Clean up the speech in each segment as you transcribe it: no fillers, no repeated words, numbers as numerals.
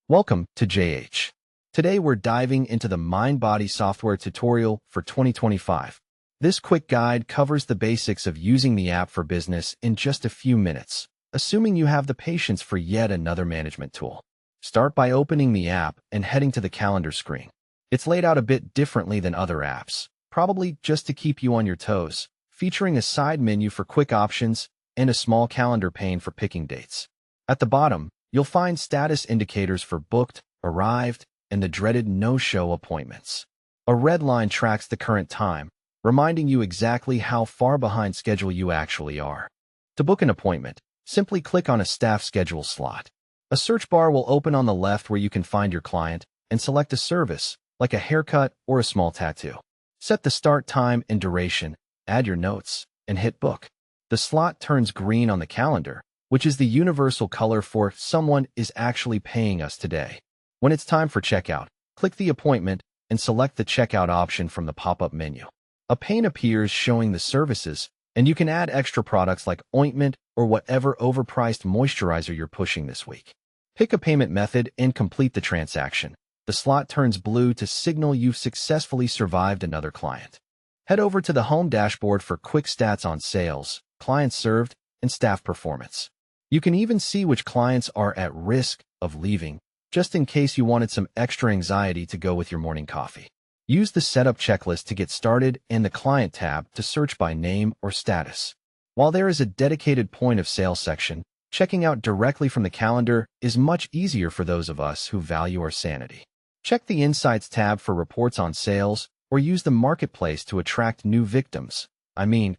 Welcome to JH. Today we're diving into the Mindbody software tutorial for 2025. This quick guide covers the basics of using the app for business in just a few minutes, assuming you have the patience for yet another management tool. Start by opening the app and heading to the calendar screen. It's laid out a bit differently than other apps, probably just to keep you on your toes, featuring a side menu for quick options and a small calendar pane for picking dates. At the bottom, you'll find status indicators for booked, arrived, and the dreaded no-show appointments. A red line tracks the current time, reminding you exactly how far behind schedule you actually are. To book an appointment, simply click on a staff schedule slot. A search bar will open on the left where you can find your client and select a service, like a haircut or a small tattoo. Set the start time and duration, add your notes, and hit book. The slot turns green on the calendar, which is the universal color for someone is actually paying us today. When it's time for checkout, click the appointment and select the checkout option from the pop-up menu. A pane appears showing the services, and you can add extra products like ointment or whatever overpriced moisturizer you're pushing this week. Pick a payment method and complete the transaction. The slot turns blue to signal you've successfully survived another client. Head over to the home dashboard for quick stats on sales, clients served, and staff performance. You can even see which clients are at risk of leaving, just in case you wanted some extra anxiety to go with your morning coffee. Use the Setup checklist to get started and the Client tab to search by name or status. While there is a dedicated point of sale section, checking out directly from the calendar is much easier for those of us who value our sanity. Check the Insights tab for reports on sales or use the Marketplace to attract new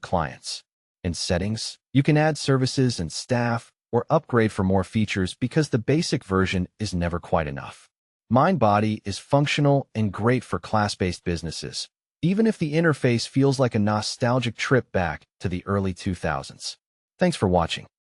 clients. In Settings, you can add services and staff, or upgrade for more features because the basic version is never quite enough. Mindbody is functional and great for class-based businesses, even if the interface feels like a nostalgic trip back to the early 2000s. Thanks for watching.